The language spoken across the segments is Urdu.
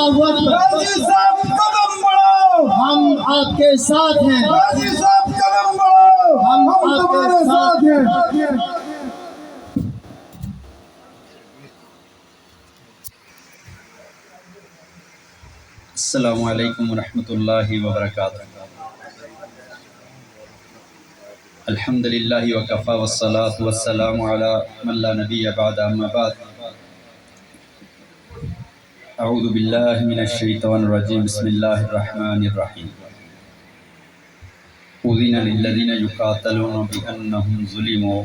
اللہ اکبر۔ غازی صاحب قدم بڑھاؤ، ہم آپ کے ساتھ ہیں، غازی صاحب قدم بڑھاؤ، ہم تمہارے ساتھ ہیں۔ السلام علیکم ورحمۃ اللہ وبرکاتہ۔ الحمد للہ وکفی والصلاة والسلام علی من لا نبی بعد، اما بعد، اعوذ باللہ من الشیطان الرجیم، بسم اللہ الرحمن الرحیم۔ اذن للذین یقاتلون بانہم ظلموا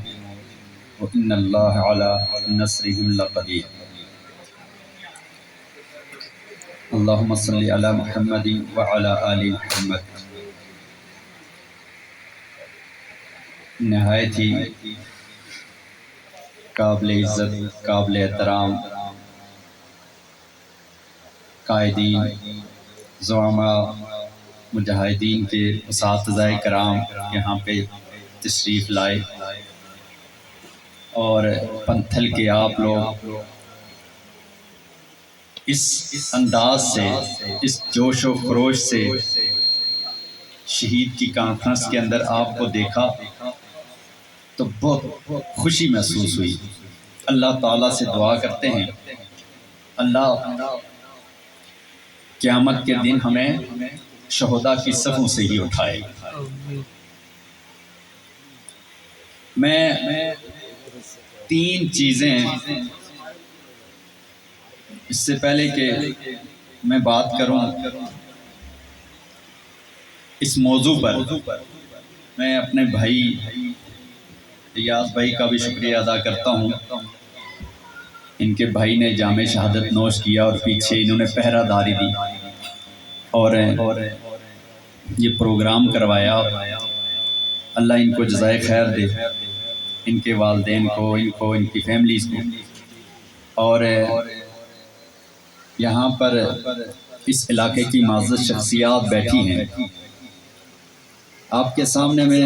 وان اللہ علی نصرہم لقدیر۔ اللہم صلی علی محمد وعلی آل محمد۔ نہایت ہی قابل عزت، قابل احترام قائدین، زعماء، مجاہدین کے اساتذہ کرام یہاں پہ تشریف لائے، اور پنتھل کے آپ لوگ اس انداز سے، اس جوش و خروش سے شہید کی کانفرنس کے اندر آپ کو دیکھا تو بہت خوشی محسوس ہوئی۔ اللہ تعالیٰ سے دعا کرتے ہیں اللہ قیامت کے دن ہمیں شہداء کی صفوں سے ہی اٹھائے۔ میں تین چیزیں اس سے پہلے کہ میں بات کروں اس موضوع پر، میں اپنے بھائی ریاض بھائی کا بھی شکریہ ادا کرتا ہوں۔ ان کے بھائی نے جام شہادت نوش کیا اور پیچھے انہوں نے پہرہ داری دی اور یہ پروگرام کروایا۔ اللہ ان کو جزائے خیر دے، ان کے والدین کو، ان کی فیملیز کو۔ اور یہاں پر اس علاقے کی معزز شخصیات بیٹھی ہیں۔ آپ کے سامنے میں،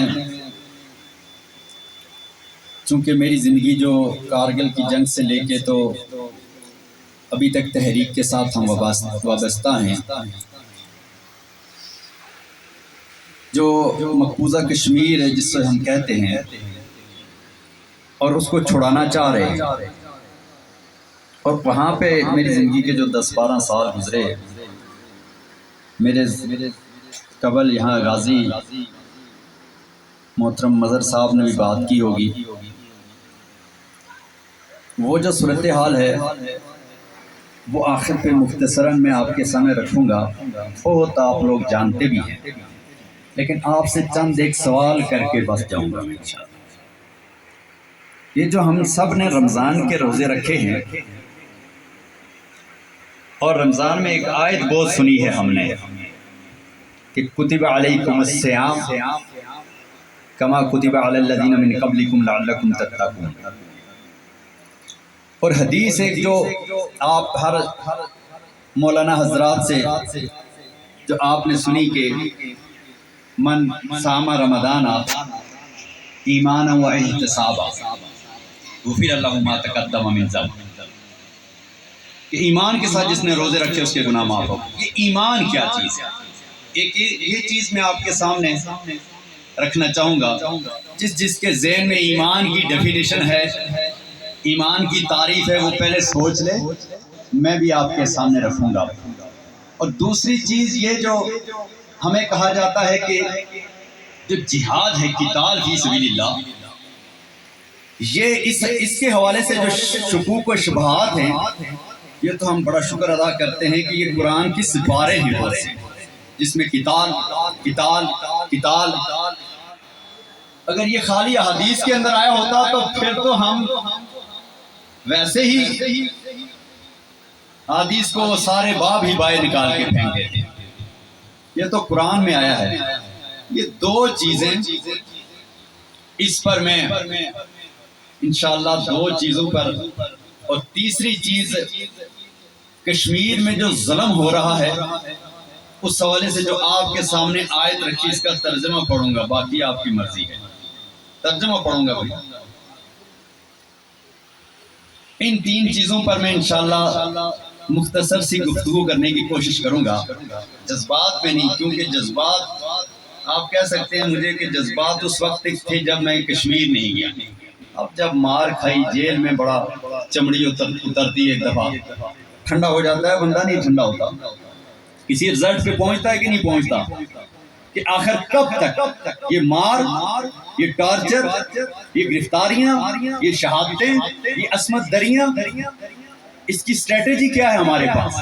چونکہ میری زندگی جو کارگل کی جنگ سے لے کے تو ابھی تک تحریک کے ساتھ ہم وابستہ ہیں، جو مقبوضہ کشمیر ہے جس سے ہم کہتے ہیں، اور اس کو چھڑانا چاہ رہے ہیں، اور وہاں پہ میری زندگی کے جو 10-12 سال گزرے، میرے قبل یہاں غازی محترم مظہر صاحب نے بھی بات کی ہوگی۔ وہ جو صورتحال ہے وہ آخر پہ مختصراً میں آپ کے سامنے رکھوں گا، بہت آپ لوگ جانتے بھی ہیں، لیکن آپ سے چند ایک سوال کر کے بس جاؤں گا انشاءاللہ۔ یہ جو ہم سب نے رمضان کے روزے رکھے ہیں، اور رمضان میں ایک آیت بہت سنی ہے ہم نے کہ کتب علیکم الصیام کما کتب علی الذین من قبلکم لعلکم تتقون۔ اور حدیث ایک جو آپ ہر مولانا حضرات سے جو آپ نے سنی کہ من صام رمضان ایمانا و احتسابا غفر له ما تقدم من ذنبہ، کہ ایمان کے ساتھ جس نے روزے رکھے اس کے گناہ معاف ہو۔ یہ ایمان کیا چیز ہے؟ ایک یہ چیز میں آپ کے سامنے رکھنا چاہوں گا، جس کے ذہن میں ایمان کی ڈیفینیشن ہے، ایمان کی تعریف ہے، وہ پہلے سوچ لے، میں بھی آپ کے سامنے رکھوں گا۔ اور دوسری چیز یہ جو ہمیں کہا جاتا ہے کہ جو جہاد ہے، قتال فی سبیل اللہ، یہ اس کے حوالے سے جو شکوک و شبہات ہیں، یہ تو ہم بڑا شکر ادا کرتے ہیں کہ یہ قرآن کی سپارے ہیں بہت سے، جس میں قتال قتال قتال۔ اگر یہ خالی حدیث کے اندر آیا ہوتا تو پھر تو ہم ویسے ہی حدیث کو سارے باب ہی باہر نکال کے پھینک دیتے ہیں۔ یہ تو قرآن میں آیا ہے۔ یہ دو چیزیں اس پر میں انشاءاللہ دو چیزوں پر، اور تیسری چیز کشمیر میں جو ظلم ہو رہا ہے اس حوالے سے جو آپ کے سامنے آیت رکھی، اس کا ترجمہ پڑھوں گا، باقی آپ کی مرضی ہے، ترجمہ پڑھوں گا بھائی۔ ان تین چیزوں پر میں انشاءاللہ مختصر سی گفتگو کرنے کی کوشش کروں گا، جذبات پہ نہیں، کیونکہ جذبات آپ کہہ سکتے ہیں مجھے کہ جذبات اس وقت تھے جب میں کشمیر نہیں گیا. اب جب مار کھائی جیل میں بڑا چمڑی اترتی ہے، ایک دفعہ ٹھنڈا ہو جاتا ہے بندہ، نہیں ٹھنڈا ہوتا. کسی رزلٹ پہ پہنچتا ہے کہ نہیں پہنچتا، کہ آخر کب تک یہ مار، یہ ٹارچر، یہ گرفتاریاں، یہ شہادتیں، یہ عصمت دریاں، اس کی اسٹریٹجی کیا ہے ہمارے پاس؟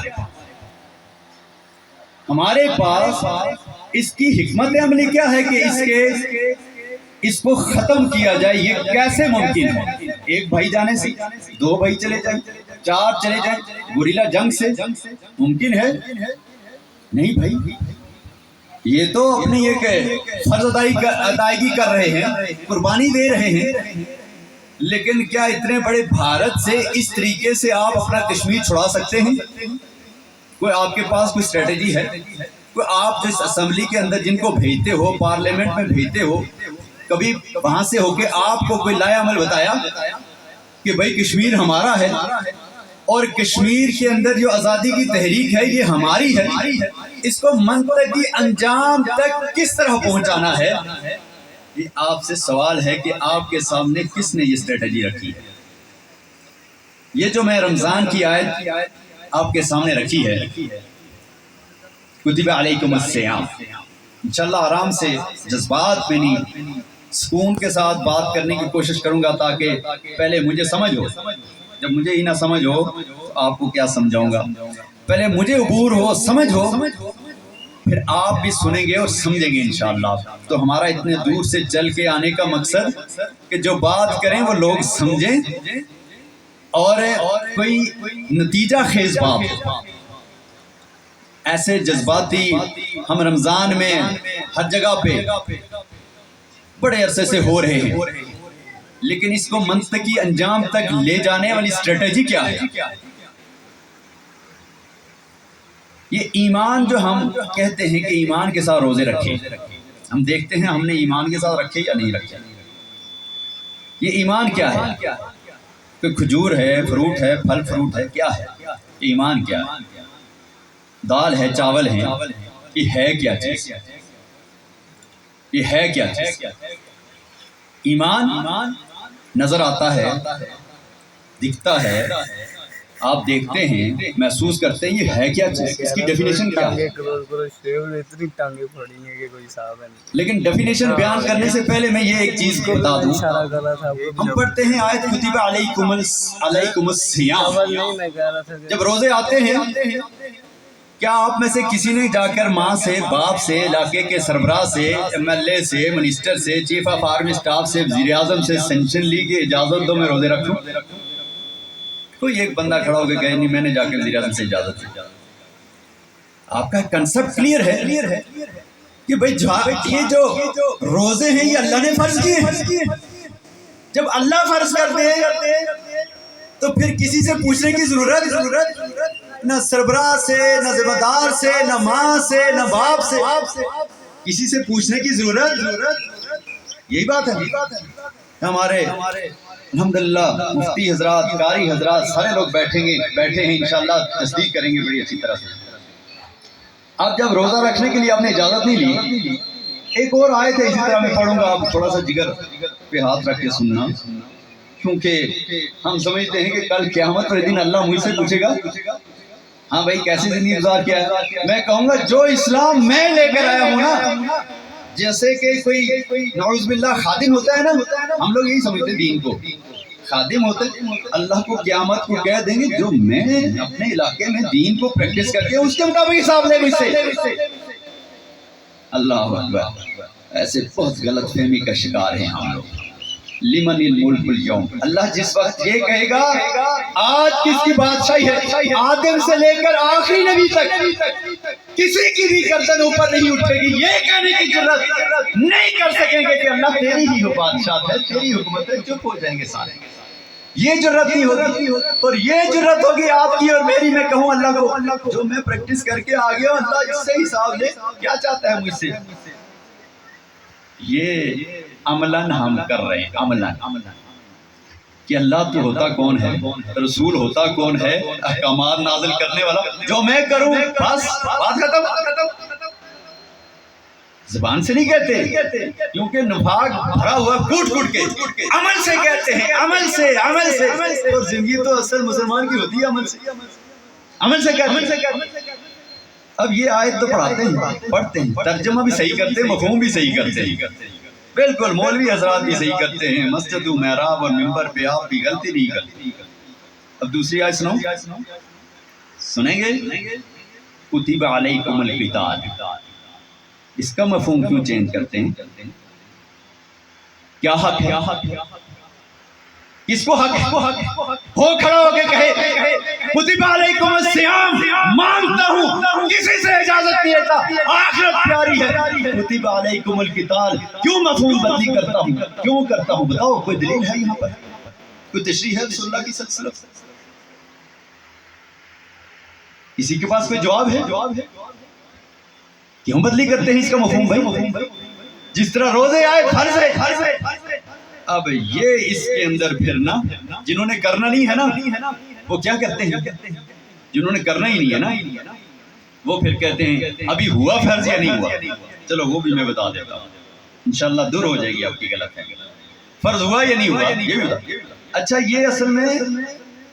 ہمارے پاس اس کی حکمت عملی کیا ہے کہ اس کو ختم کیا جائے؟ یہ کیسے ممکن ہے؟ ایک بھائی جانے سے، دو بھائی چلے جائیں، چار چلے جائیں، گوریلا جنگ سے ممکن ہے؟ نہیں بھائی، یہ تو اپنی ایک فرض ادائیگی کر رہے ہیں، قربانی دے رہے ہیں. لیکن کیا اتنے بڑے بھارت سے اس طریقے سے آپ اپنا کشمیر چھڑا سکتے ہیں؟ کوئی آپ کے پاس کوئی اسٹریٹجی ہے؟ کوئی آپ جس اسمبلی کے اندر جن کو بھیجتے ہو، پارلیمنٹ میں بھیجتے ہو، کبھی وہاں سے ہو کے آپ کو کوئی لائے عمل بتایا کہ بھائی کشمیر ہمارا ہے اور کشمیر کے اندر جو آزادی کی تحریک ہے یہ ہماری ہے، اس کو منطقی انجام تک کس طرح پہنچانا ہے؟ یہ آپ سے سوال ہے کہ آپ کے سامنے کس نے یہ اسٹریٹجی رکھی ہے؟ یہ جو میں رمضان کی آیت آپ کے سامنے رکھی ہے، کتب علیکم الصیام، انشاءاللہ آرام سے جذبات میں نہیں، سکون کے ساتھ بات کرنے کی کوشش کروں گا تاکہ پہلے مجھے سمجھ ہو. جب مجھے ہی نہ سمجھ ہو تو آپ کو کیا سمجھاؤں گا؟ پہلے مجھے عبور ہو، سمجھ ہو، پھر آپ بھی سنیں گے اور سمجھیں گے انشاءاللہ. تو ہمارا اتنے دور سے چل کے آنے کا مقصد کہ جو بات کریں وہ لوگ سمجھیں اور کوئی نتیجہ خیز بات. ایسے جذباتی ہم رمضان میں ہر جگہ پہ بڑے عرصے سے ہو رہے ہیں، لیکن اس کو منطقی انجام تک لے جانے والی اسٹریٹجی کیا ہے؟ یہ ایمان جو ہم کہتے ہیں کہ ایمان کے ساتھ روزے رکھے، ہم دیکھتے ہیں ہم نے ایمان کے ساتھ رکھے یا نہیں رکھے. یہ ایمان کیا ہے؟ کوئی کھجور ہے، فروٹ ہے، پھل فروٹ ہے، کیا ہے ایمان؟ کیا ہے؟ دال ہے، چاول ہے، یہ ہے کیا چیز؟ یہ ہے کیا چیز؟ ایمان نظر آتا ہے، دکھتا ہے، آپ دیکھتے ہیں، محسوس کرتے ہیں، یہ ہے کیا چیز؟ اس کی ڈیفینیشن کیا ہے؟ لیکن ڈیفینیشن بیان کرنے سے پہلے میں یہ ایک چیز بتا دوں. ہم پڑھتے ہیں آیت کتب علیکم الصیام، جب روزے آتے ہیں کیا آپ میں سے کسی نے جا کر ماں سے، باپ سے، علاقے کے سربراہ سے، ایم ایل اے سے، منسٹر سے، چیف آف آرمی اسٹاف سے، وزیر اعظم سے سینکشن لی کہ اجازت دو میں روزے رکھوں؟ کوئی ایک بندہ کھڑا ہو کے کہے نہیں میں نے جا کے وزیر اعظم سے اجازت دی. آپ کا کنسپٹ کلیئر ہے کہ بھئی یہ جو روزے ہیں یہ اللہ نے فرض کیے ہیں. جب اللہ فرض کرتے ہیں تو پھر کسی سے پوچھنے کی ضرورت نہ سربراہ سے، نہ ذمہ دار سے، نہ ماں سے، نہ باپ سے، کسی سے پوچھنے کی ضرورت. یہی بات ہے. ہمارے الحمدللہ مفتی حضرات، قاری حضرات سارے لوگ بیٹھے ہیں، انشاءاللہ تصدیق کریں گے بڑی اچھی طرح سے. اب جب روزہ رکھنے کے لیے آپ نے اجازت نہیں لی، ایک اور آیت ہے اسی طرح میں پڑھوں گا، آپ تھوڑا سا جگر پہ ہاتھ رکھ کے سننا، کیونکہ ہم سمجھتے ہیں کہ کل قیامت پر دن اللہ مجھ سے پوچھے گا ہاں بھائی کیسی زندگی گزار کیا ہے. میں کہوں گا جو اسلام میں لے کر آیا ہوں نا، جیسے کہ کوئی نعوذ باللہ خادم ہوتا ہے نا، ہم لوگ یہی سمجھتے ہیں دین کو، خادم ہوتے اللہ کو قیامت کو کہہ دیں گے جو میں اپنے علاقے میں دین کو پریکٹس کرتے ہیں اس کے مطابق حساب لے مجھ سے. اللہ اکبر. ایسے بہت غلط فہمی کا شکار ہیں ہم لوگ. لمن الملک اليوم، اللہ جس وقت یہ کہے گا آج کس کی بادشاہی ہے، آدم سے لے کر آخری نبی تک کسی کی بھی گردن اوپر نہیں اٹھے گی، یہ کہنے کی جرات نہیں کر سکیں گے کہ اللہ تیری ہی ہو بادشاہ ہے، تیری حکومت ہے. چپ ہو جائیں گے سارے. یہ جرات نہیں ہوگی. اور یہ جرات ہوگی آپ کی اور میری، میں کہوں اللہ کو جو میں پریکٹس کر کے آ گیا ہوں، اللہ اس سے حساب لے، کیا چاہتا ہے مجھ سے. یہ عملاً ہم کر رہے ہیں، عملاً. کہ اللہ تو ہوتا کون ہے، رسول ہوتا کون ہے، احکامات نازل کرنے والا، جو میں کروں بس بات ختم۔ زبان سے نہیں کہتے کیونکہ نفاق بھرا ہوا کوٹ کوٹ کے، عمل سے کہتے ہیں، عمل سے اور زندگی تو اصل مسلمان کی ہوتی ہے عمل سے کہتے ہیں۔ اب یہ آیت تو پڑھتے ہیں، ترجمہ بھی صحیح کرتے ہیں، مفہوم بھی صحیح کرتے ہیں، بالکل مولوی حضرات بھی صحیح کرتے ہیں، مسجد و محراب اور منبر پہ آپ بھی غلطی نہیں کرتے۔ اب دوسری آیت سنیں گے، کتب علیکم القتال، اس کا مفہوم کیوں چینج کرتے ہیں؟ کیا حق ہے؟ کس کو حق ہے؟ ہو کھڑا ہو کے کہے کتب علیکم الصیام، مانتا ہوں کسی سے اجازت نہیں لیتا، آخرت پیاری ہے۔ کتب علیکم القتال، کیوں مفہوم بدلی کرتا ہوں، کیوں کرتا ہوں؟ بتاؤ، کوئی دلیل ہے یہاں پر؟ کوئی تشریح ہے رسول اللہ کی سلسلہ؟ کسی کے پاس کوئی جواب ہے؟ کیوں بدلی کرتے ہیں اس کا مفہوم بھائی؟ جس طرح روزے آئے فرض ہے، اب یہ اس کے اندر پھر نا جنہوں نے کرنا نہیں ہے نا وہ کیا کرتے ہیں؟ جنہوں نے کرنا ہی نہیں ہے نا وہ پھر کہتے ہیں ابھی ہوا فرض یا نہیں ہوا؟ چلو وہ بھی میں بتا دیتا ہوں، انشاءاللہ دور ہو جائے گی آپ کی غلط ہے۔ فرض ہوا یا نہیں ہوا یہ بھی بتا۔ اچھا، یہ اصل میں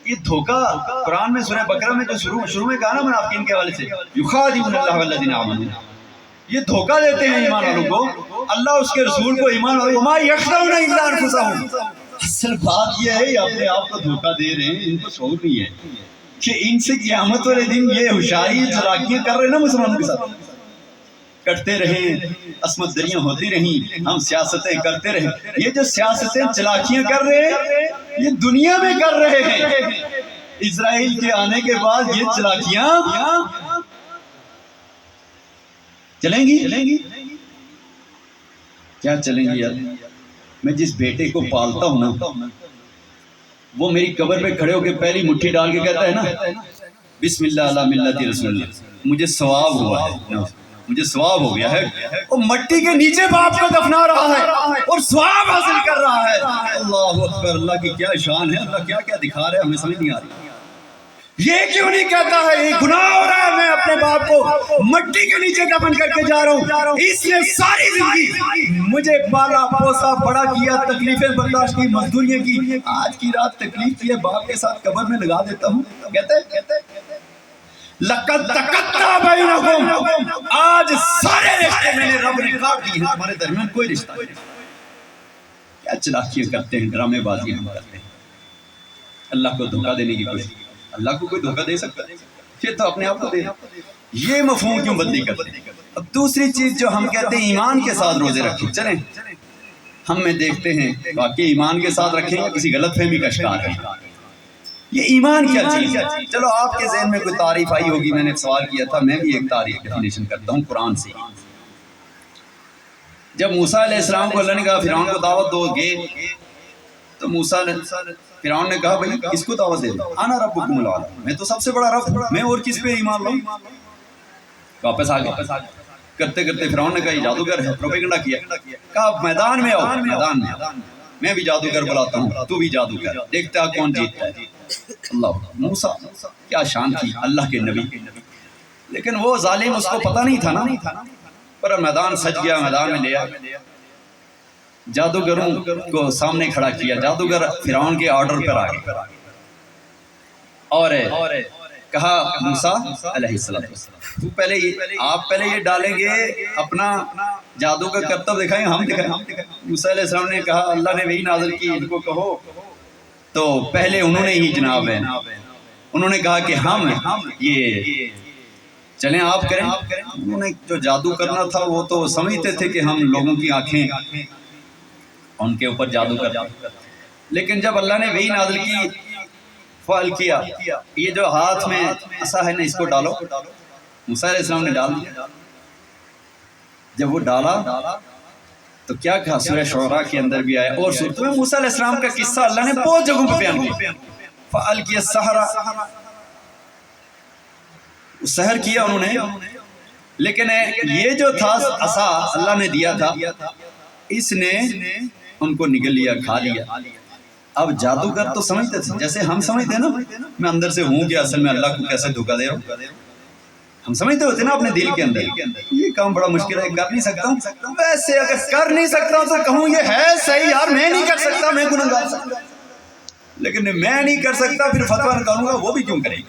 یہ دھوکہ قرآن میں سورہ بقرہ میں جو شروع میں کہا نا منافقین کے حوالے سے، یخادعون اللہ والذین آمنوا، یہ دھوکہ دیتے ہیں ایمان والوں کو، اللہ اس کے رسول کو، ایمان والوں کو، وما یخدعون الا انفسهم۔ اصل بات یہ ہے، یہ اپنے آپ کو دھوکہ دے رہے ہیں، ان کو شعور نہیں ہے کہ ان سے قیامت والے دن یہ ہوشیاری چلاکیاں کر رہے ہیں نا مسلمانوں کے ساتھ، کٹتے رہیں، عصمت دریاں ہوتی رہیں، ہم سیاستیں کرتے رہیں، یہ جو سیاستیں چلاکیاں کر رہے ہیں یہ دنیا میں کر رہے ہیں، اسرائیل کے آنے کے بعد یہ چلاکیاں چلیں گی؟ کیا چلیں گی یار؟ میں جس بیٹے کو پالتا ہوں نا وہ میری قبر پہ کھڑے ہو کے پہلی مٹھی ڈال کے کہتا ہے نا بسم اللہ علی ملت رسول اللہ، مجھے ثواب ہوا ہے، مجھے ثواب ہو گیا ہے۔ وہ مٹی کے نیچے باپ کو دفنا رہا ہے اور ثواب حاصل کر رہا ہے۔ اللہ اکبر، اللہ کی کیا شان ہے، اللہ کیا کیا دکھا رہا ہے، ہمیں سمجھ نہیں آ رہی۔ یہ کیوں نہیں کہتا ہے یہ گناہ ہو رہا ہے، میں اپنے باپ کو مٹی کے نیچے دفن کر کے جا رہا ہوں، اس نے ساری زندگی مجھے پالا پوسا بڑا کیا، تکلیفیں برداشت کی، مزدوریاں کی، آج کی رات تکلیف کی ہے باپ کے ساتھ قبر میں لگا دیتا ہوں۔ کہتے لقد تقطع بینکم، آج سارے رشتے میں نے رب نے کاٹ دیے ہیں، ہمارے درمیان کوئی رشتہ نہیں۔ کیا چلاکیاں کرتے ہیں، ڈرامے بازیاں ہم کرتے ہیں، اللہ کو دھوکہ دینے کی کوشش۔ اللہ کو کوئی دھوکہ دے سکتا ہے؟ یہ تو اپنے آپ کو دے۔ یہ مفہوم کیوں بدلی کرتے ہیں؟ اب دوسری چیز جو ہم کہتے ہیں ایمان کے ساتھ روزے رکھیں، چلیں ہم میں دیکھتے ہیں واقعی ایمان کے ساتھ رکھیں یا کسی غلط فہمی کا شکار ہے؟ یہ ایمان کیا چیز ہے؟ چلو آپ کے ذہن میں کوئی تعریف آئی ہوگی، میں نے سوال کیا تھا، میں بھی ایک تعریف ڈیفینیشن کرتا ہوں قرآن سے۔ جب موسیٰ علیہ السلام کو اللہ نے کہا فرعون کو دعوت دو گے، تو موسیٰ نے فرعون نے کہا بھئی کس کو دعوت دے دو؟ انا ربکم الاعلی، میں تو سب سے بڑا رب ہوں، میں اور کس پہ ایمان لاؤں؟ واپس آ گئے، کرتے کرتے فرعون نے کہا یہ جادوگر ہے، پروپیگنڈا کیا، کہا میدان میں آؤ، میدان میں میں بھی جادوگر بلاتا ہوں، تو بھی جادوگر، دیکھتا کون جیتتا ہے۔ اللہ، موسیٰ کیا شان تھی اللہ کے نبی، لیکن وہ ظالم اس کو پتہ نہیں تھا نا، پر میدان سج گیا، میدان میں لے آیا، جادوگروں کو سامنے کھڑا کیا، جادوگر فرعون کے آرڈر پر آ گئے اور کہا موسیٰ علیہ السلام تو آپ پہلے یہ ڈالیں گے اپنا جادو کا کرتب دکھائیں، ہم دکھائیں؟ موسیٰ علیہ السلام نے کہا اللہ نے وہی نازل کی، ان کو کہو، تو پہلے انہوں نے ہی جناب ہے انہوں نے کہا کہ ہم یہ چلیں آپ کریں۔ انہوں نے جو جادو کرنا تھا وہ تو سمجھتے تھے کہ ہم لوگوں کی آنکھیں ان کے اوپر جادو کر، لیکن جب اللہ نے وہی نازل کی فعل کیا، یہ جو ہاتھ میں عصا ہے نا اس کو ڈالو، موسیٰ علیہ السلام نے ڈال دیا۔ جب وہ ڈالا تو کیا کہا، سورہ شعراء کے اندر بھی آیا اور سورۃ میں موسیٰ علیہ السلام کا قصہ اللہ نے بہت جگہوں پہ بیان کیا۔ فَأَلْقِيَ السَّحَرَةَ، سحر کیا انہوں نے، لیکن یہ جو تھا عصا اللہ نے دیا تھا، اس نے ان کو نگل لیا، کھا لیا۔ اب جادوگر تو سمجھتے تھے جیسے ہم سمجھتے ہیں نا میں اندر سے ہوں کہ اصل میں اللہ کو کیسے دھوکہ دے رہا ہوں. ہم سمجھتے ہوتے نا اپنے دل کے اندر یہ کام بڑا مشکل ہے کر نہیں سکتا ہوں. ویسے اگر کر نہیں سکتا ہوں تو کہوں یہ ہے صحیح یار میں نہیں کر سکتا میں گنہگار ہوں. لیکن میں نہیں کر سکتا پھر فتویٰ نکالوں گا وہ بھی کیوں کرے گی.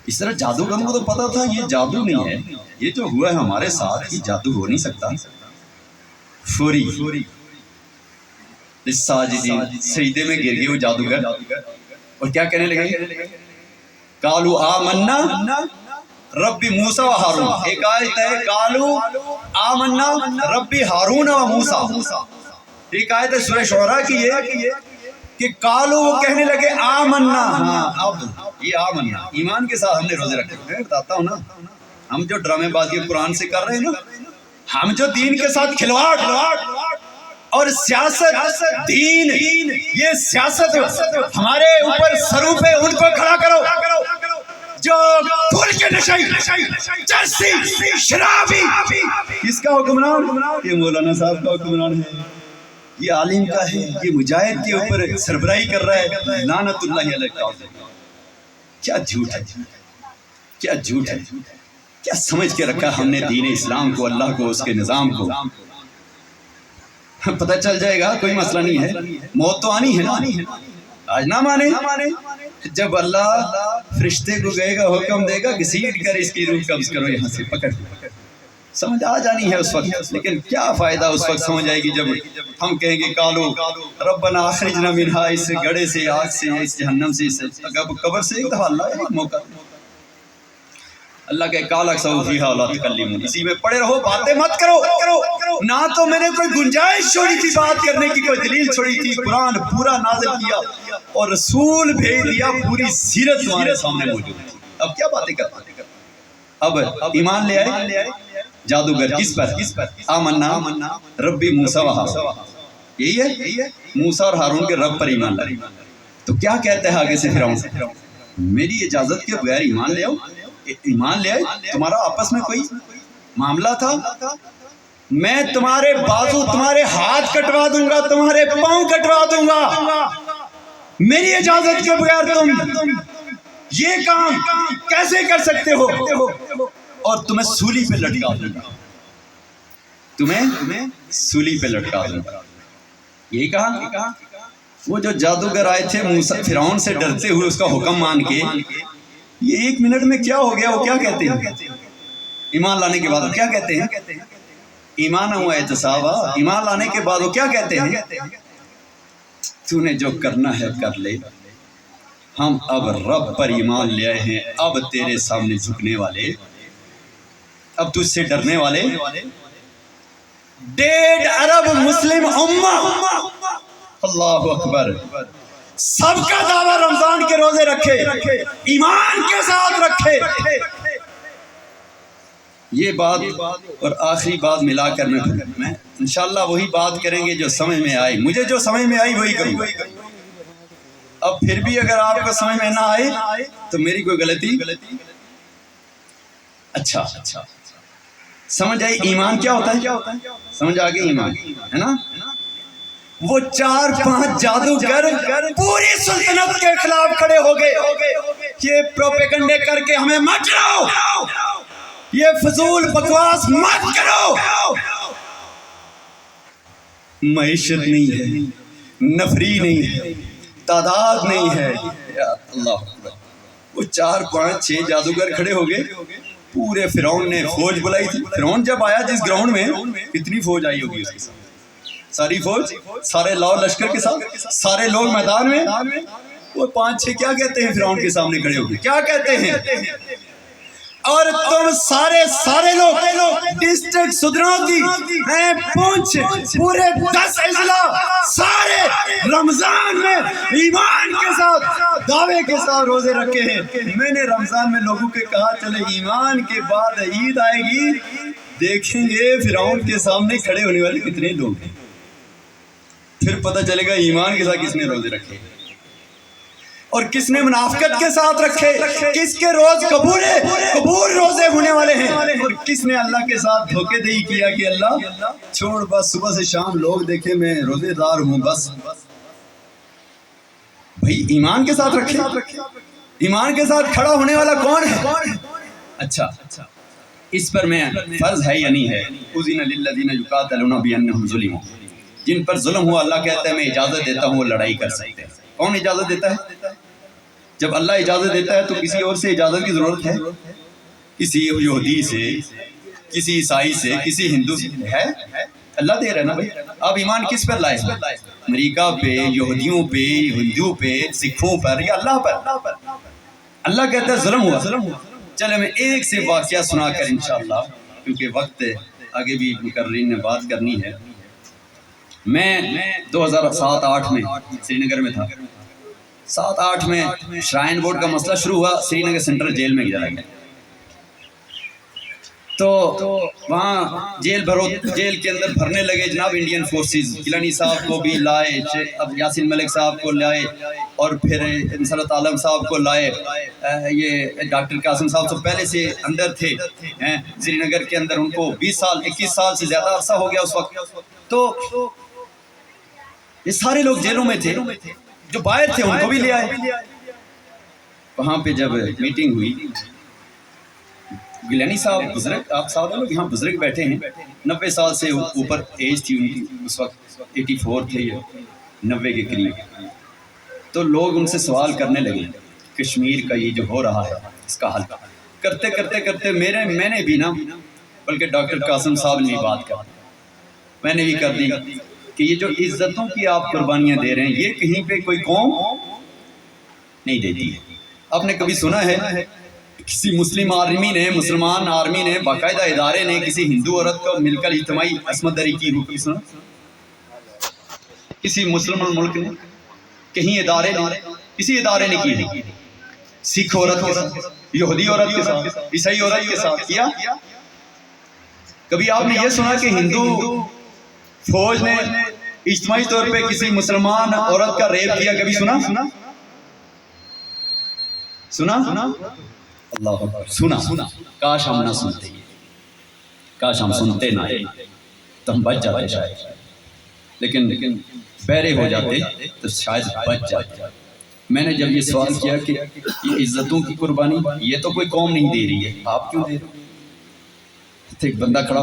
اس طرح جادوگروں کو تو پتا تھا یہ جادو نہیں ہے یہ جو ہوا ہے ہمارے ساتھ یہ جادو ہو نہیں سکتا. فوری ساجدین سجدے میں گر گئے وہ جادوگر اور کیا کہنے لگے قالو آمنا ربی موسیٰ و ہارون. ایک آیت ہے قالو آمنا ربی ہارون و موسیٰ. ایک آیت ہے سورہ شعراء کی یہ کہ قالو وہ کہنے لگے آمنا. ہاں اب یہ آمنا ایمان کے ساتھ ہم نے روزے رکھے. میں بتاتا ہوں نا ہم جو ڈرامے بازی قرآن سے کر رہے ہیں نا ہم جو دین کے ساتھ کھلواڑ اور سیاست دین یہ سیاست ہمارے اوپر سروں پہ ان کو کھڑا کرو جو پھول کے نشئی چرسی شرابی. کس کا حکمران؟ یہ مولانا صاحب کا حکمران ہے یہ عالم کا ہے یہ مجاہد کے اوپر سربراہی کر رہا ہے. لعنت اللہ علیہ. کیا جھوٹ ہے کیا جھوٹ ہے کیا سمجھ کے رکھا ہم نے دین اسلام کو اللہ کو اس کے نظام کو. پتہ چل جائے گا کوئی مسئلہ نہیں ہے موت تو آنی ہے نا. آج نہ مانے جب اللہ فرشتے کو گئے گا حکم دے گا گھسیٹ کر اس کی روح قبض کرو یہاں سے پکڑ سمجھ آ جانی ہے اس وقت. لیکن کیا فائدہ اس وقت سمجھ آئے گی جب ہم کہیں گے قالو ربنا اخرجنا منہا اس گڑھے سے آگ سے اس جہنم سے قبر سے. ایک دفعہ اللہ ایک موقع اللہ کے قال اکثروا فیہا ولا تکلمون اسی میں پڑے رہو باتیں مت کرو. نہ تو میں نے کوئی گنجائش چھوڑی تھی بات کرنے کی کوئی دلیل چھوڑی تھی. قرآن پورا نازل کیا اور رسول بھیج دیا پوری سیرت تمہارے سامنے موجود تھی. اب کیا باتیں کرتے اب ایمان لے آئے جادوگر کس پر آمنا ربی موسیٰ و ہارون. یہی ہے موسیٰ اور ہارون کے رب پر ایمان لائے. تو کیا کہتے ہیں آگے سے فرعون میری اجازت کے بغیر ایمان لے آؤ. ایمان لے آئے تمہارا آپس میں کوئی معاملہ تھا میں تمہارے بازو تمہارے ہاتھ کٹوا دوں گا تمہارے پاؤں کٹوا دوں گا میری اجازت کے بغیر تم یہ کام کیسے کر سکتے ہو اور تمہیں سولی پہ لٹکا دوں گا تمہیں سولی پہ لٹکا دوں گا. یہی کہا وہ جو جادوگر آئے تھے موسیٰ فرعون سے ڈرتے ہوئے اس کا حکم مان کے یہ ایک منٹ میں کیا ہو گیا وہ کیا کہتے ہیں ایمان لانے کے بعد وہ کیا کہتے ہیں ایمان ہوا احتسابا. ایمان لانے کے بعد وہ کیا کہتے ہیں تو نے جو کرنا ہے کر لے ہم اب رب پر ایمان لے آئے ہیں اب تیرے سامنے جھکنے والے اب تجھ سے ڈرنے والے 1.5 ارب مسلم امہ اللہ اکبر سب کا دعویٰ رمضان کے روزے رکھے ایمان کے ساتھ رکھے. یہ بات اور آخری بات ملا کر میں انشاءاللہ وہی بات کریں گے جو سمجھ میں آئی. مجھے جو سمجھ میں آئی وہی کروں گا. اب پھر بھی اگر آپ کو سمجھ میں نہ آئے تو میری کوئی غلطی اچھا سمجھ آئی. ایمان کیا ہوتا ہے سمجھ آگے ایمان ہے نا. وہ 4-5 جادوگر پوری سلطنت کے خلاف کھڑے ہو گئے یہ پروپیگنڈے کر کے ہمیں مت ڈراؤ یہ فضول بکواس مت کرو. معیشت نہیں ہے نفری نہیں ہے تعداد نہیں ہے اللہ اکبر. وہ 4-5-6 جادوگر کھڑے ہو گئے پورے فرعون نے فوج بلائی تھی. فرعون جب آیا جس گراؤنڈ میں کتنی فوج آئی ہوگی اس کے ساتھ ساری فوج سارے لاؤ لشکر کے ساتھ سارے لوگ میدان میں. وہ 5-6 کیا کہتے ہیں فرعون کے سامنے کھڑے ہو گئے کیا کہتے ہیں اور تم سارے لوگ ڈسٹرکٹ سدراتی ہیں پونچھ پورے 10 اضلاع سارے رمضان میں ایمان کے ساتھ دعوے کے ساتھ روزے رکھے ہیں. میں نے رمضان میں لوگوں کے کہا چلے ایمان کے بعد عید آئے گی دیکھیں گے فرعون کے سامنے کھڑے ہونے والے کتنے لوگ ہیں پھر پتہ چلے گا ایمان کے ساتھ کس نے روزے رکھے اور کس نے منافقت کے ساتھ رکھے کس کے روز قبول روزے ہونے والے ہیں اور کس نے اللہ کے ساتھ دھوکے دہی کیا کہ اللہ چھوڑ بس صبح سے شام لوگ دیکھیں میں روزے دار ہوں بس بھائی ایمان کے ساتھ رکھے، ایمان کے ساتھ کھڑا ہونے والا کون ہے؟ اچھا اس پر میں فرض ہے یا نہیں ہے؟ اذن للذین یقاتلون بانہم ظلموا، جن پر ظلم ہوا اللہ کہتا ہے میں اجازت دیتا ہوں وہ لڑائی کر سکتے ہیں۔ کون اجازت دیتا ہے؟ جب اللہ اجازت دیتا ہے تو کسی اور سے اجازت کی ضرورت ہے؟ کسی یہودی سے، کسی عیسائی سے، کسی ہندو سے ہے؟ اللہ دے رہا ہے نا بھائی۔ آپ ایمان کس پر لائے ہیں؟ امریکہ پہ، یہودیوں پہ، ہندو پہ، سکھوں پر یا اللہ پر؟ اللہ کہتا ہے ظلم ہوا۔ چلے میں ایک سے واقعہ سنا کر انشاءاللہ، کیونکہ وقت آگے بھی مقررین نے بات کرنی ہے۔ میں 2007-8 میں سری نگر میں تھا۔ 7-8 میں شرائن بورڈ کا مسئلہ شروع ہوا، سری نگر سینٹرل جیل میں گیا گیا، تو وہاں جیل کے اندر بھرنے لگے جناب انڈین فورسز۔ گیلانی صاحب کو بھی لائے، اب یاسین ملک صاحب کو لائے، اور پھر نصرت عالم صاحب کو لائے۔ یہ ڈاکٹر قاسم صاحب تو پہلے سے اندر تھے سری نگر کے اندر، ان کو 20 سال 21 سال سے زیادہ عرصہ ہو گیا اس وقت۔ تو یہ سارے لوگ جیلوں میں تھے، جو باہر تھے ان کو بھی لے آئے۔ وہاں پہ جب میٹنگ ہوئی، گیلانی صاحب بزرگ، آپ صاحب لوگ یہاں بزرگ بیٹھے ہیں، 90 سال سے اوپر ایج تھی ان کی اس وقت، 84 تھے یا 90 کے قریب۔ تو لوگ ان سے سوال کرنے لگے کشمیر کا یہ جو ہو رہا ہے اس کا حل کرتے میں نے بھی نا، بلکہ ڈاکٹر قاسم صاحب نے بھی بات کر، میں نے بھی کر دی کہ یہ جو عزتوں کی آپ قربانیاں دے رہے ہیں یہ کہیں پہ کوئی قوم نہیں دیتی ہے۔ آپ نے کبھی سنا ہے کسی مسلم آرمی نے، مسلمان آرمی نے، باقاعدہ ادارے نے کسی ہندو عورت کو مل کر اجتماعی عصمت دری کی ہوئی سنا؟ کسی مسلمان ملک نے، کہیں ادارے نے، کسی ادارے نے کی ہے؟ سکھ عورت کے ساتھ، یہودی عورت کے ساتھ، عیسائی عورت کے ساتھ کیا؟ کبھی آپ نے یہ سنا کہ ہندو فوج نے اجتماعی طور پہ کسی مسلمان عورت کا ریپ کیا؟ کبھی سنا؟ اللہ اکبر، سنا۔ کاش ہم نہ سنتے، کاش ہم سنتے نہ تو ہم بچ جاتے شاید، لیکن بہرے ہو جاتے تو شاید بچ جاتے۔ میں نے جب یہ سوال کیا کہ یہ عزتوں کی قربانی یہ تو کوئی قوم نہیں دے رہی ہے، آپ کیوں دے رہے ہو؟ ایک بندہ کھڑا،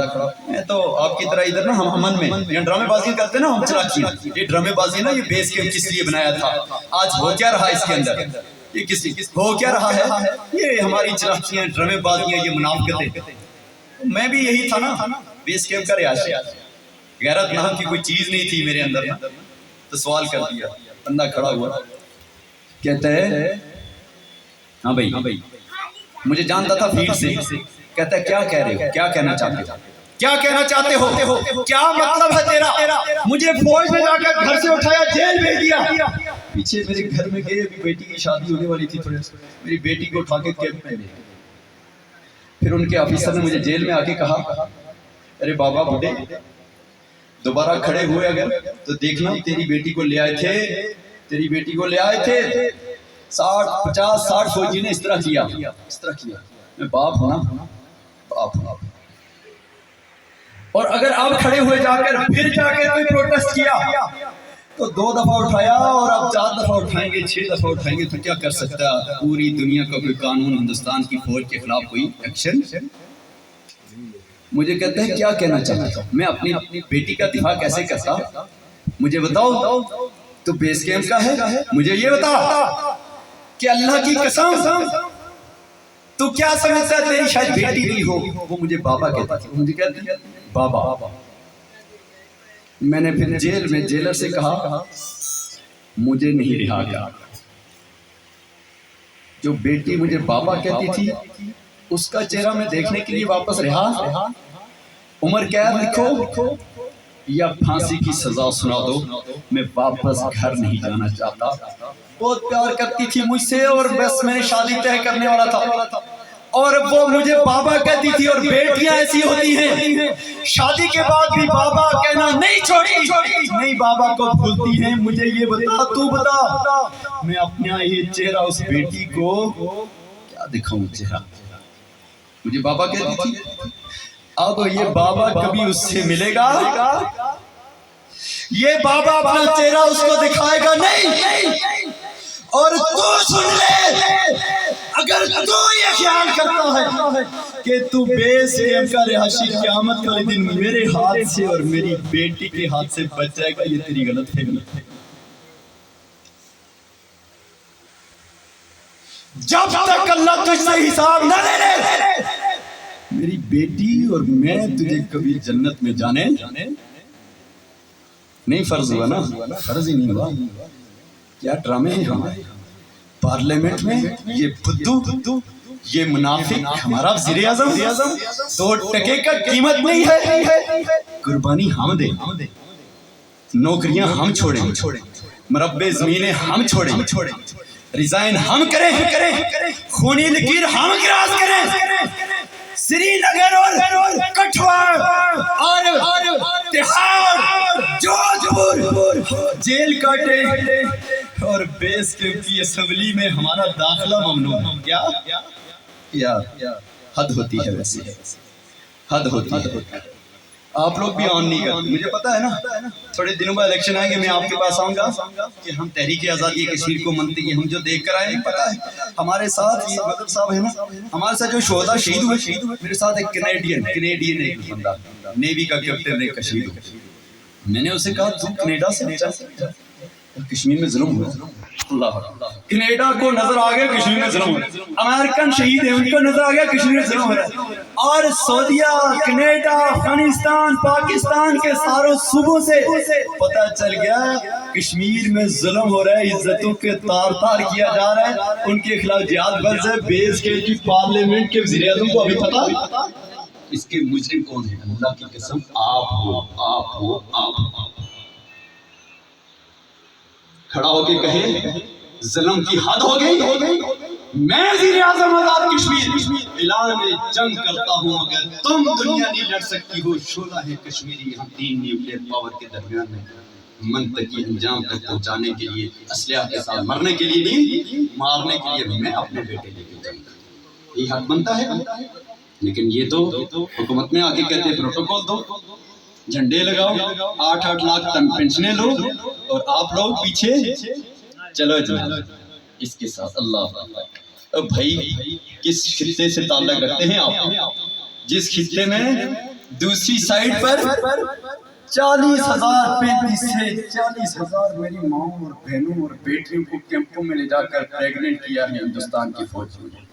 میں تو آپ کی طرح ادھر نا ہم امن میں یہ ڈرامے بازی کرتے نا، ہم چلاکی، یہ ڈرامے بازی نا، یہ بیس کیمپ کس لیے بنایا تھا، آج ہو کیا رہا اس کے اندر، یہ کس ہو کیا رہا ہے، یہ ہماری چلاکیاں، ڈرامے بازیاں، یہ منافقتیں۔ میں بھی یہی تھا نا، بیس کیمپ کا رہائشی، غیرت نام کی کوئی چیز نہیں تھی میرے اندر، تو سوال کر دیا۔ بندہ کھڑا ہوا کہتا ہے ہاں بھائی، مجھے جانتا تھا فیلڈ سے، کہتا ہے کیا کہہ رہے ہو، کیا کہنا چاہتے ہو، کیا کہنا چاہتے ہو، کیا مطلب ہے تیرا؟ مجھے فوج میں جا کر گھر سے اٹھایا، جیل بھیج دیا۔ پیچھے میرے گھر میں گئے، ابھی بیٹی کی شادی ہونے والی تھی، تھوڑے میری بیٹی کو اٹھا کے کیمپ میں لے گئے۔ پھر ان کے آفیسر نے مجھے جیل میں آ کے کہا ارے بابا بڈھے، دوبارہ کھڑے ہوئے اگر تو دیکھنا تیری بیٹی کو لے آئے تھے 50-60 فوجی نے اس طرح کیا۔ میں باپ ہوں نا، باپ ہوں، اور اگر آپ کھڑے ہوئے جا کر پھر جا کے کوئی پروٹیسٹ کیا تو 2 دفعہ اٹھایا، اور آپ 4 دفعہ اٹھائیں گے، 6 دفعہ اٹھائیں گے، تو کیا کر سکتا ہے پوری دنیا کا کوئی قانون ہندوستان کی فوج کے خلاف کوئی ایکشن؟ مجھے کہتے ہیں کیا کہنا چاہتا ہوں، میں اپنی بیٹی کا دفاع کیسے کرتا، مجھے بتاؤ، تو بیس کیمپ کا ہے، مجھے یہ بتا کہ اللہ کی قسم تو کیا سمجھتا ہے تیری شاید بیٹی نہیں ہو؟ وہ مجھے بابا کہتا تھا، مجھے کہتے ہیں بابا۔ میں نے پھر جیل میں جیلر سے کہا مجھے نہیں رہا گیا، جو بیٹی مجھے بابا کہتی تھی اس کا چہرہ میں دیکھنے کے لیے واپس رہا۔ عمر قید لکھو یا پھانسی کی سزا سنا دو، میں واپس گھر نہیں جانا چاہتا۔ بہت پیار کرتی تھی مجھ سے، اور بس میں نے شادی طے کرنے والا تھا، اور وہ مجھے بابا کہتی تھی۔ اور بیٹیاں ایسی ہوتی ہیں شادی کے بعد بھی بابا کہنا نہیں چھوڑی، نہیں بابا کو بھولتی ہیں۔ مجھے یہ بتا، تو بتا، میں اپنا یہ چہرہ اس بیٹی کو کیا دکھاؤں چہرہ؟ مجھے بابا کہتی تھی، اب یہ بابا کبھی اس سے ملے گا، یہ بابا اپنا چہرہ اس کو دکھائے گا نہیں۔ اور تو سن لے، اگر تو یہ خیال کرتا ہے کہ تو بیس کیمپ کا رہائشی قیامت والے دن میرے ہاتھ سے اور میری بیٹی کے ہاتھ سے بچ جائے گا، یہ تیری غلط فہمی ہے۔ جب تک اللہ تجھ سے حساب نہ لے لے، میری بیٹی اور میں تجھے کبھی جنت میں جانے نہیں۔ فرض ہوا نا، فرض ہی نہیں ہوا۔ کیا ڈرامے ہیں ہمارے پارلیمنٹ میں، یہ بدھو، یہ منافق ہمارا وزیر اعظم 2 ٹکے کا قیمت نہیں ہے۔ قربانی ہم دیں، نوکریاں ہم چھوڑیں، مربع زمینیں ہم چھوڑیں، ریزائن ہم کریں، خونی لکیر ہم کراس کریں، سری نگر اور کٹھوعہ اور تہاڑ جودھ پور جیل کاٹے اور بیس کیمپ کی اسمبلی میں ہمارا داخلہ ممنوع ہے۔ کیا حد ہوتی ہے، ویسے حد ہوتی ہے۔ آپ لوگ بھی آن نہیں کرتے، مجھے پتا ہے نا، تھوڑے دنوں بعد الیکشن آئیں گے، میں آپ کے پاس آؤں گا کہ ہم تحریک آزادی کشمیر کو منتے ہیں، ہم جو دیکھ کر آئے ہیں، پتا ہے ہمارے ساتھ یہ مدر صاحب ہے نا، ہمارے ساتھ جو شہداء شہید ہوئے، میرے ساتھ ایک کینیڈین ایک بندہ نیوی کا کیپٹن ایک شہید ہوا۔ میں نے اسے کہا تو کینیڈا سے کشمیر میں ظلم ہوا، اللہ کینیڈا کو نظر آ گیا کشمیر میں ظلم ہو رہا ہے، امریکن شہید ہیں ان کو نظر آ گیا کشمیر میں ظلم ہو رہا ہے، اور سعودیہ، کینیڈا، افغانستان، پاکستان کے ساروں صوبوں سے پتہ چل گیا کشمیر میں ظلم ہو رہا ہے، عزتوں کے تار تار کیا جا رہا ہے، ان کے خلاف جہاد برز ہے۔ بیس کے کی پارلیمنٹ کے وزیر اعظم کو ابھی پتا اس کے مجرم کون ہے؟ اللہ کی قسم آپ کھڑا ہو کے کہے ظلم کی حد ہو گئی، میں وزیر اعظم آزاد کشمیر اعلان جنگ کرتا ہوں، اگر تم دنیا نہیں لڑ سکتی ہو، شعلہ ہے کشمیری ہم 3 نیوکلیر پاور کے درمیان میں منطقی انجام تک پہنچانے کے لیے، اسلحہ کے ساتھ مرنے کے لیے نہیں، مارنے کے لیے میں اپنے بیٹے لے کے جنگ کرتا ہوں۔ یہ حق بنتا ہے، لیکن یہ تو حکومت میں آ کے کہتے ہیں پروٹوکول دو، جھنڈے لگاؤ، 8 لاکھ تن پنشنیں لو، اور آپ لوگ پیچھے چلو جناب اس کے ساتھ۔ اللہ بھائی کس خطے سے تعلق رکھتے ہیں آپ؟ جس خطے میں دوسری سائڈ پر 40,000 35 سے 40,000 میری ماں اور بہنوں اور بیٹیوں کو کیمپوں میں لے جا کر پریگننٹ کیا ہے ہندوستان کی فوج نے۔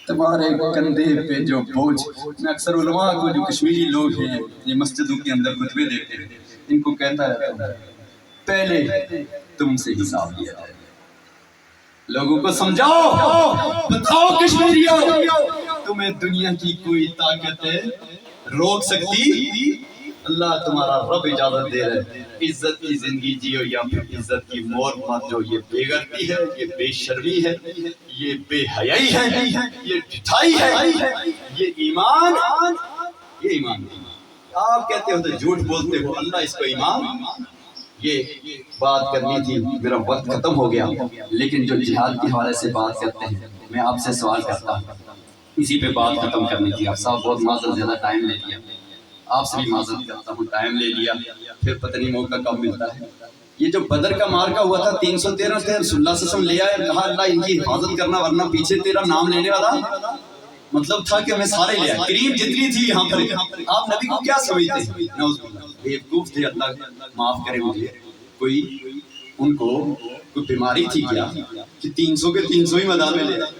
تمہارے کندھے پہ جو بوجھ، میں اکثر علماء کو جو کشمیری لوگ ہیں یہ مسجدوں کے اندر خطبے دیتے ہیں، ان کو کہتا رہتا ہوں پہلے تم سے حساب لیا جائے، لوگوں کو سمجھاؤ، بتاؤ کشمیریوں تمہیں دنیا کی کوئی طاقت روک سکتی؟ اللہ تمہارا رب اجازت دے رہے ہیں، عزت کی زندگی جیو یا پھر عزت کی مور مت جو، یہ بے غیرتی ہے، یہ بے شرمی ہے، یہ بے حیائی ہے، یہ ڈھٹائی ہے، یہ ایمان نہیں۔ آپ کہتے ہو تو جھوٹ بولتے ہو، اللہ اس کو ایمان، یہ بات کرنی تھی، میرا وقت ختم ہو گیا، لیکن جو جہاد کے حوالے سے بات کرتے ہیں میں آپ سے سوال کرتا ہوں، اسی پہ بات ختم کرنی تھی۔ آپ صاحب بہت معذرت، زیادہ ٹائم لے لیا، آپ سے بھی معذرت کرتا ہوں، ٹائم لے لیا، پھر پتہ نہیں موقع کب ملتا ہے۔ یہ جو بدر کا مارکا ہوا تھا 313 سے رسول اللہ صلی اللہ علیہ وسلم لے آئے، کہا اللہ ان کی حفاظت کرنا ورنہ پیچھے تیرا نام لینے والا، مطلب تھا کہ میں سارے لے آئے، کریم جتنی تھی یہاں پر۔ آپ نبی کو کیا سمجھتے؟ بیوقوف تھے، اللہ معاف کرے مجھے، کوئی ان کو کوئی بیماری تھی کیا کہ 300 کے 300 ہی میدان میں لے آئے؟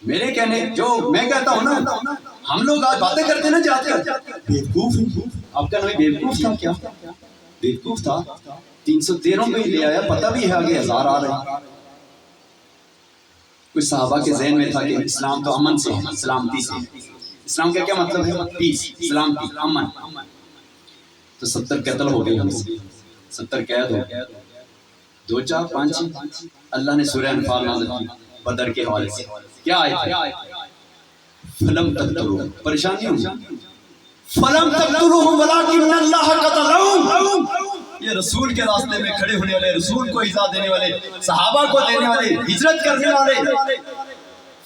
میرے کہنے جو میں کہتا ہوں نا، ہم لوگ آج باتیں کرتے ہیں نا جاتے ہیں بیوقوف ہیں، آپ کا نبی بیوقوف تھا کیا؟ بیوقوف تھا، 313 میں ہی لے آیا، پتہ بھی ہے آگے 1000 آ رہے ہیں۔ کچھ صحابہ کے ذہن میں تھا کہ اسلام تو امن سے ہے، سلامتی سے، اسلام کا کیا مطلب ہے؟ پیس، سلامتی، امن۔ تو 70 قتل ہو گئے ہم سے، 70 قید ہو گئے، 2 4 5 اللہ نے سورہ انفال نازل کی بدر کے حوالے سے، کیا آئے تھے؟ فلم تقتلوہم، پریشانی ہوئی، فلم تقتلوہم ولکن اللہ قتلہم، یہ رسول کے راستے میں کھڑے ہونے والے، رسول کو ایذا دینے والے، صحابہ کو دینے والے، ہجرت کرنے والے،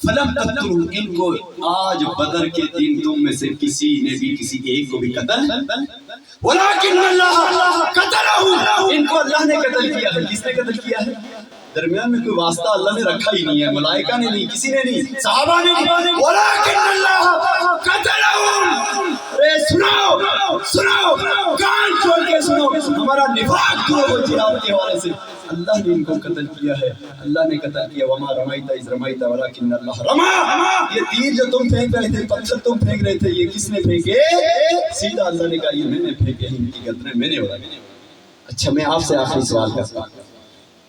فلم تقتلوا، ان کو آج بدر کے دن تم میں سے کسی نے بھی کسی ایک کو بھی قتل، ولکن اللہ قتلہ، ان کو اللہ نے قتل کیا ہے۔ کس نے قتل کیا ہے؟ درمیان میں کوئی واسطہ اللہ نے رکھا ہی نہیں ہے، ملائکہ نے نہیں، کسی نے نہیں، صحابہ نے نہیں، ولکن اللہ قتلہم۔ اے سنو سنو، کان کھول کے سنو، ہمارا نفاق دور ہو جہاد کے حوالے سے۔ اللہ نے ان کو قتل کیا ہے، اللہ نے قتل کیا۔ وما رمیت اذ رمیت ولکن اللہ رما۔ یہ تیر جو تم پھینک رہے تھے، پتھر تم پھینک رہے تھے، یہ کس نے پھینکے؟ سیدھا اللہ نے کہا یہ میں نے پھینکے، ان کی گردنیں میں نے اڑائی۔ اچھا میں آپ سے آخری سوال کرتا ہوں،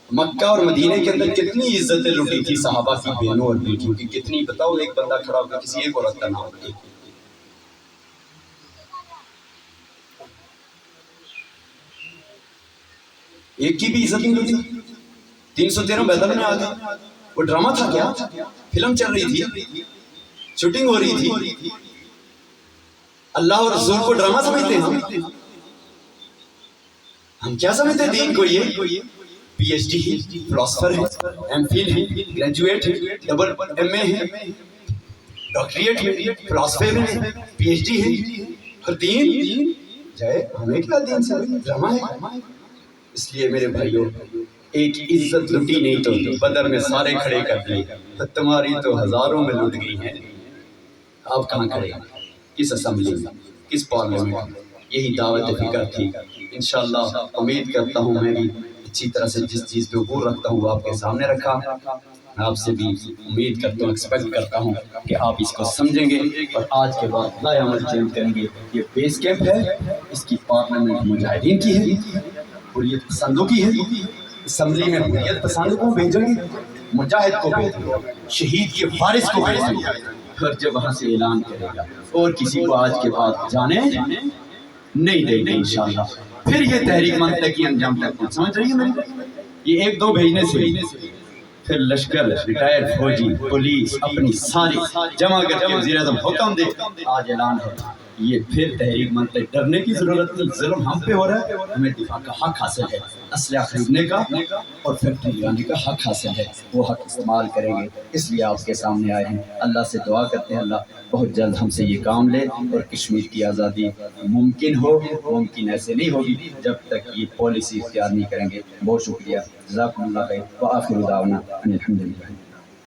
مکہ اور مدینے کے اندر کتنی عزتیں لوٹی تھی صحابہ کی بہنوں اور بیٹیوں کی؟ کتنی؟ بتاؤ، ایک بندہ کھڑا ہو کے کسی ایک عورت کا نام دے۔ ایک کی بھی عزت نہیں لوٹی؟ 313 بیدر میں آ گئے۔ وہ ڈرامہ تھا کیا؟ فلم چل رہی تھی، شوٹنگ ہو رہی تھی؟ اللہ اور رسول کو ڈرامہ سمجھتے ہیں ہم کیا سمجھتے ہیں دین کو؟ یہ پی ایچ ڈی ہے، فلاسفر ہے، ایم فل ہے، گریجویٹ ہے، ڈبل ایم اے ہے، ڈاکٹریٹ ہے، فلاسفے میں ہے، پی ایچ ڈی ہے، اور دین جائے ہمیں کیا دین سے؟ ڈرامہ ہے۔ اس لیے میرے بھائیوں، ایک عزت لٹی نہیں تو بدر میں سارے کھڑے کر دیے، تمہاری تو ہزاروں میں لٹ گئی ہیں۔ آپ کہاں کھڑے ہیں؟ کس اسمبلی میں، کس پارلیمنٹ میں؟ یہی دعوت فکر تھی۔ انشاءاللہ امید کرتا ہوں میں بھی اچھی طرح سے جس چیز پہ عبور رکھتا ہوں وہ آپ کے سامنے رکھا۔ میں آپ سے بھی امید کرتا ہوں، ایکسپیکٹ کرتا ہوں کہ آپ اس کو سمجھیں گے اور آج کے بعد رائے عمل چینج کریں گے۔ یہ بیس کیمپ ہے، اس کی پارلیمنٹ مجاہدین کی ہے، حریت پسندوں کی ہے۔ اسمبلی میں حریت پسندوں کو بھیجیں گے، مجاہد کو بھیجیں گے، شہید کے وارث کو بھیجیں گے، اور جب وہاں سے اعلان کرے گا اور کسی کو آج کے بعد جانے نہیں دیں گے انشاءاللہ۔ پھر یہ تحریک منطقی انجام تک پہنچ، سمجھ رہی ہے میری؟ یہ ایک دو بھیجنے سے پھر لشکر، ریٹائر فوجی، پولیس اپنی ساری جمع کر کے وزیر اعظم حکم دے آج اعلان ہے۔ یہ پھر تحریک منطق، ڈرنے کی ضرورت نہیں، ظلم ہم پہ ہو رہا ہے، ہمیں دفاع کا حق حاصل ہے، اسلحہ خریدنے کا اور فیکٹری لگانے کا حق حاصل ہے، وہ حق استعمال کریں گے۔ اس لیے آپ کے سامنے آئے ہیں، اللہ سے دعا کرتے ہیں اللہ بہت جلد ہم سے یہ کام لے اور کشمیر کی آزادی ممکن ہو۔ ممکن ایسے نہیں ہوگی جب تک یہ پالیسی اختیار نہیں کریں گے۔ بہت شکریہ، جزاکم اللہ خیر، وآخر دعوانا ان الحمدللہ۔